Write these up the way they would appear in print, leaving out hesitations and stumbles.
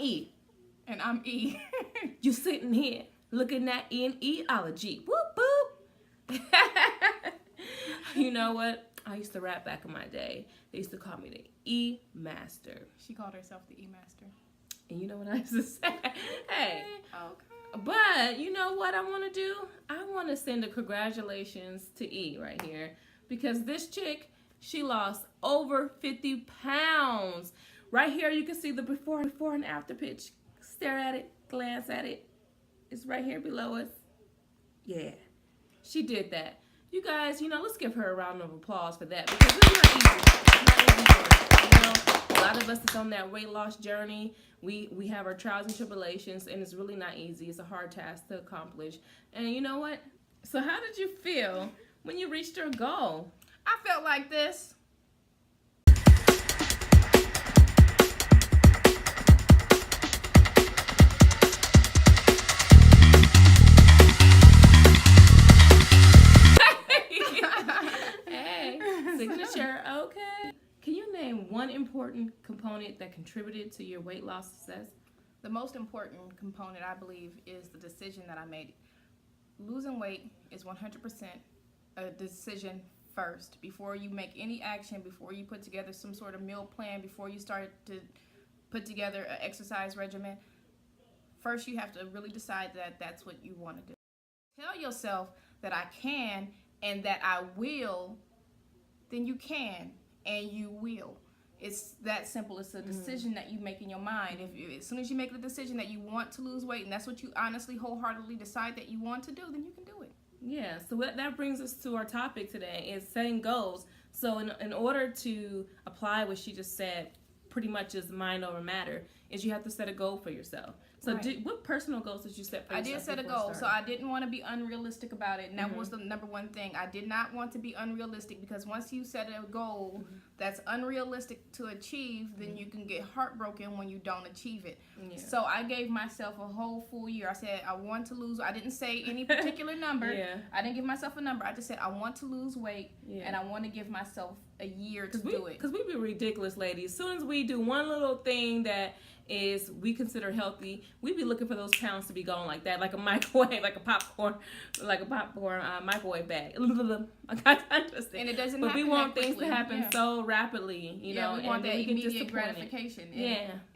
E. And I'm E. You sitting here looking at E and E-ology. Whoop, boop. You know what? I used to rap back in my day. They used to call me the E-Master. She called herself the E-Master. And you know what I used to say? Hey. Okay. But you know what I want to do? I want to send a congratulations to E right here. Because this chick, she lost over 50 pounds. Right here, you can see the before and after pitch. Stare at it, glance at it. It's right here below us. Yeah, she did that. You guys, let's give her a round of applause for that. Because it's not easy. It's not easy. A lot of us is on that weight loss journey. We have our trials and tribulations, and it's really not easy. It's a hard task to accomplish. And you know what? So how did you feel when you reached your goal? I felt like this. Hey, signature, okay. Can you name one important component that contributed to your weight loss success? The most important component, I believe, is the decision that I made. Losing weight is 100% a decision first. Before you make any action, before you put together some sort of meal plan, before you start to put together an exercise regimen, first you have to really decide that that's what you want to do. Tell yourself that I can and that I will, then you can and you will. It's that simple. It's a decision that you make in your mind. As soon as you make the decision that you want to lose weight, and that's what you honestly, wholeheartedly decide that you want to do, then you can do it. Yeah, so that brings us to our topic today, is setting goals. So in order to apply what she just said, pretty much is mind over matter, is you have to set a goal for yourself. So Right. what personal goals did you set for yourself? I did set a goal, so I didn't want to be unrealistic about it, and that was the number one thing. I did not want to be unrealistic, because once you set a goal that's unrealistic to achieve, then you can get heartbroken when you don't achieve it. Yeah. So I gave myself a whole full year. I said I want to lose. I didn't say any particular number. Yeah. I didn't give myself a number. I just said I want to lose weight, Yeah. and I want to give myself a year to do it. Because we be ridiculous, ladies. As soon as we do one little thing that is we consider healthy, we be looking for those pounds to be gone like that, like a microwave, like a popcorn microwave bag. I got to understand. And it doesn't but happen we want that things to quickly. happen so rapidly, you know. We want and that we get immediate disappointed. gratification.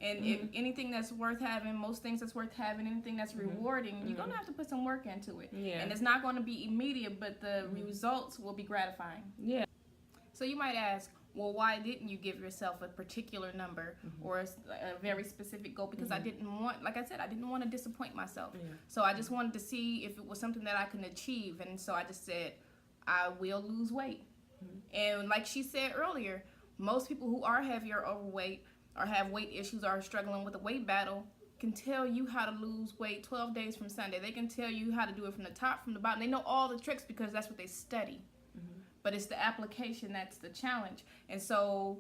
And if anything that's worth having, most things that's worth having, anything that's rewarding, you're going to have to put some work into it. Yeah. And it's not going to be immediate, but the results will be gratifying. Yeah. So you might ask, well, why didn't you give yourself a particular number or a very specific goal? Because I didn't want, like I said, I didn't want to disappoint myself. Yeah. So I just wanted to see if it was something that I can achieve. And so I just said, I will lose weight. And like she said earlier, most people who are heavy or overweight or have weight issues or are struggling with a weight battle can tell you how to lose weight 12 days from Sunday. They can tell you how to do it from the top, from the bottom. They know all the tricks because that's what they study. But it's the application that's the challenge. And so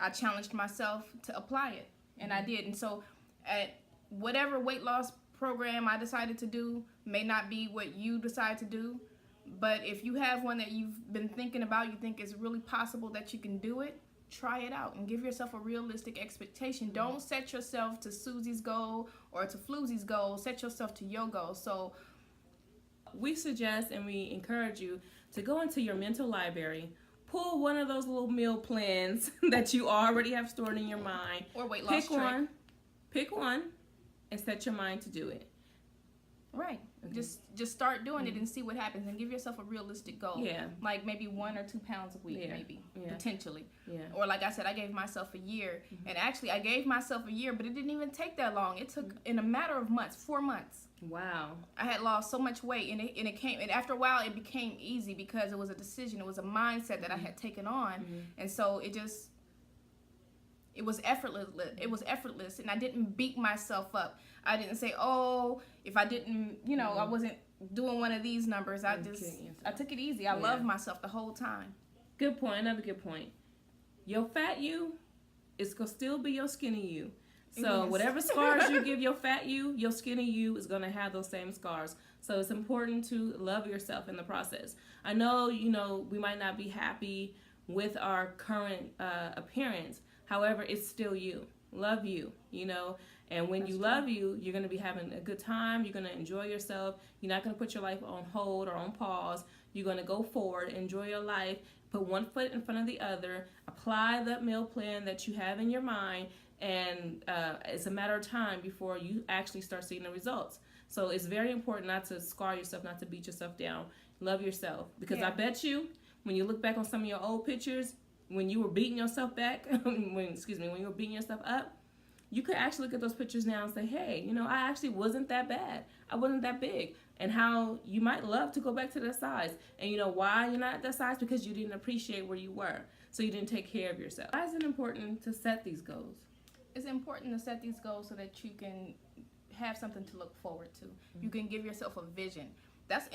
I challenged myself to apply it. And I did. And so at whatever weight loss program I decided to do may not be what you decide to do. But if you have one that you've been thinking about, you think it's really possible that you can do it, try it out and give yourself a realistic expectation. Don't set yourself to Susie's goal or to Floozy's goal. Set yourself to your goal. So we suggest and we encourage you to go into your mental library, pull one of those little meal plans that you already have stored in your mind. Or weight loss trick. Pick one, and set your mind to do it. Right. Just start doing it and see what happens, and give yourself a realistic goal. Yeah. Like maybe 1 or 2 pounds a week, potentially. Yeah. Or like I said, I gave myself a year, and actually I gave myself a year, but it didn't even take that long. It took in a matter of months, 4 months. Wow. I had lost so much weight, and it came, and after a while it became easy because it was a decision, it was a mindset that I had taken on, and so it was effortless. It was effortless, and I didn't beat myself up. I didn't say, oh, if I didn't, I wasn't doing one of these numbers. I took it easy. I loved myself the whole time. Good point. Another good point. Your fat you is going to still be your skinny you. So whatever scars you give your fat you, your skinny you is going to have those same scars. So it's important to love yourself in the process. I know, we might not be happy with our current appearance. However, it's still you. Love you, And when That's you true. love you, you're going to be having a good time. You're going to enjoy yourself. You're not going to put your life on hold or on pause. You're going to go forward, enjoy your life, put one foot in front of the other, apply that meal plan that you have in your mind, and it's a matter of time before you actually start seeing the results. So it's very important not to scar yourself, not to beat yourself down. Love yourself. Because I bet you, when you look back on some of your old pictures, when you were beating yourself back, when you were beating yourself up, you could actually look at those pictures now and say, hey, you know, I actually wasn't that bad. I wasn't that big. And how you might love to go back to that size. And you know why you're not at that size? Because you didn't appreciate where you were. So you didn't take care of yourself. Why is it important to set these goals? It's important to set these goals so that you can have something to look forward to. You can give yourself a vision. That's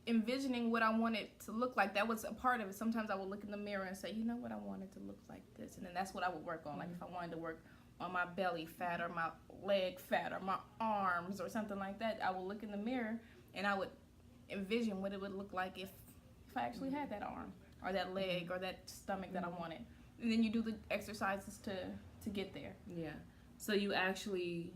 envisioning what I want it to look like. That was a part of it. Sometimes I would look in the mirror and say, you know what, I want it to look like this. And then that's what I would work on. Like if I wanted to work on my belly fat or my leg fat or my arms or something like that, I would look in the mirror and I would envision what it would look like if I actually had that arm or that leg or that stomach that I wanted. And then you do the exercises to get there. Yeah. So you actually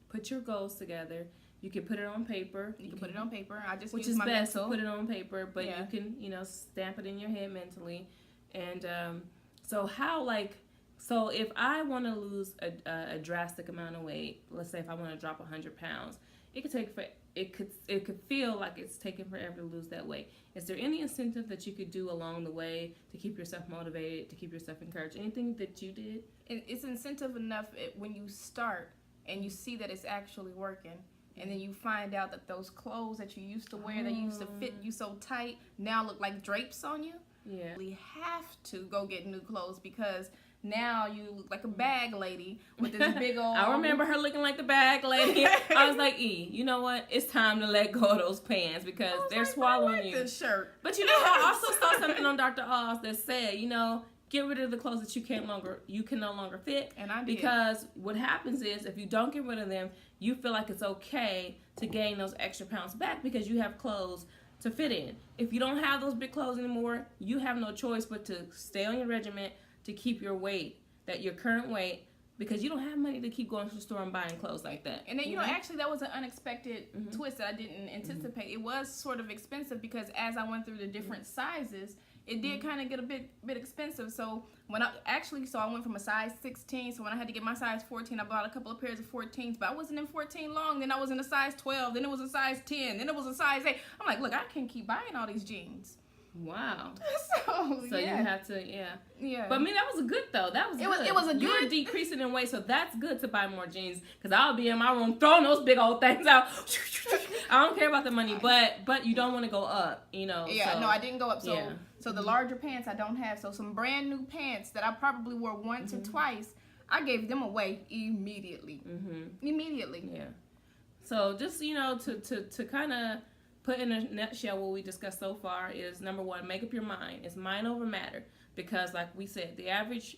put your goals together. You can put it on paper. You can put it on paper. I just which use is my best mental. to put it on paper, but Yeah. you can, you know, stamp it in your head mentally. And so how, like, so if I want to lose a drastic amount of weight, let's say if I want to drop 100 pounds, it could feel like it's taking forever to lose that weight. Is there any incentive that you could do along the way to keep yourself motivated, to keep yourself encouraged? Anything that you did? It's incentive enough when you start and you see that it's actually working. And then you find out that those clothes that you used to wear that used to fit you so tight now look like drapes on you. Yeah. You have to go get new clothes because now you look like a bag lady with this big old... I remember her looking like the bag lady. I was like, you know what? It's time to let go of those pants because they're swallowing you. This shirt. But you know, I also saw something on Dr. Oz that said, you know, get rid of the clothes that you can no longer fit. And I did. Because what happens is if you don't get rid of them, you feel like it's okay to gain those extra pounds back because you have clothes to fit in. If you don't have those big clothes anymore, you have no choice but to stay on your regimen to keep your weight, your current weight, because you don't have money to keep going to the store and buying clothes like that. And then, you know, actually that was an unexpected twist that I didn't anticipate. It was sort of expensive because as I went through the different sizes, it did kind of get a bit expensive. So when I went from a size 16. So when I had to get my size 14, I bought a couple of pairs of 14s, but I wasn't in 14 long. Then I was in a size 12. Then it was a size 10. Then it was a size 8. I'm like, look, I can't keep buying all these jeans. Wow. So you have to, yeah. But I mean, that was good though. That was good. It was a good. You were decreasing in weight, so that's good to buy more jeans. Cause I'll be in my room throwing those big old things out. I don't care about the money, but you don't want to go up, you know. Yeah, so, no, I didn't go up. So the larger pants I don't have. So some brand new pants that I probably wore once or twice, I gave them away immediately. Immediately. Yeah. So just, you know, to kind of put in a nutshell what we discussed so far is, number one, make up your mind. It's mind over matter. Because like we said, the average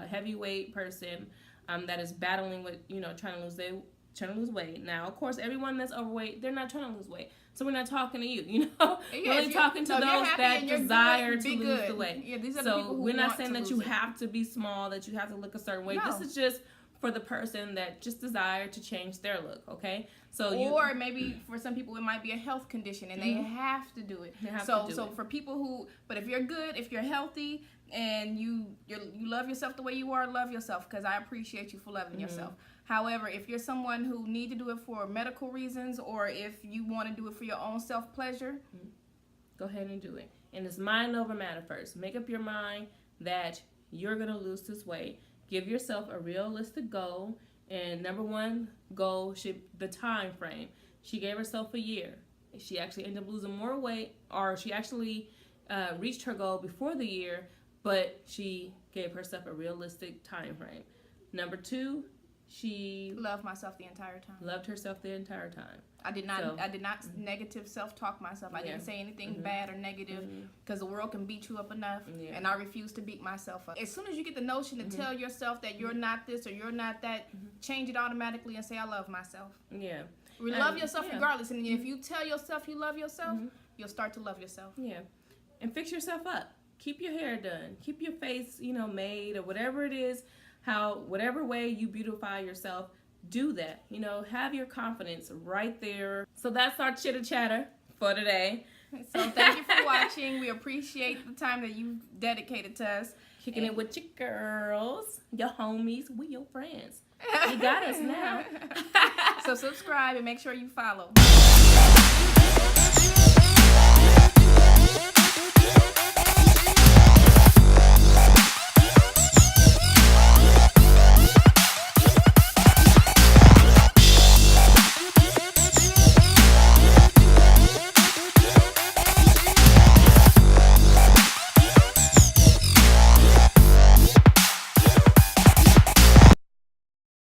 heavyweight person that is battling with, you know, trying to lose weight. Now, of course, everyone that's overweight, they're not trying to lose weight. So we're not talking to you, you know? Yeah, we're only talking to those that desire to lose the weight. Yeah, these are the people who we're not want saying to that you lose it. have to be small, that you have to look a certain way. No. This is just for the person that just desire to change their look, okay? Or maybe for some people it might be a health condition and they have to do it. So for people who, but if you're good, if you're healthy and you love yourself the way you are, love yourself, because I appreciate you for loving yourself. However, if you're someone who need to do it for medical reasons or if you want to do it for your own self-pleasure, go ahead and do it. And it's mind over matter first. Make up your mind that you're going to lose this weight. Give yourself a realistic goal. And number one goal should the time frame. She gave herself a year. She actually ended up losing more weight, or she actually reached her goal before the year, but she gave herself a realistic time frame. Number two, she loved myself the entire time. Loved herself the entire time. I did not negative self-talk myself. I didn't say anything bad or negative because the world can beat you up enough, and I refuse to beat myself up. As soon as you get the notion to tell yourself that you're not this or you're not that, change it automatically and say, I love myself. Yeah. Love yourself regardless. And if you tell yourself you love yourself, you'll start to love yourself. Yeah. And fix yourself up. Keep your hair done. Keep your face, you know, made or whatever it is. how whatever way you beautify yourself, do that. You know, have your confidence right there. So that's our chitter chatter for today. So thank you for watching. We appreciate the time that you've dedicated to us. Kicking it with your girls, your homies, we your friends. You got us now. So subscribe and make sure you follow.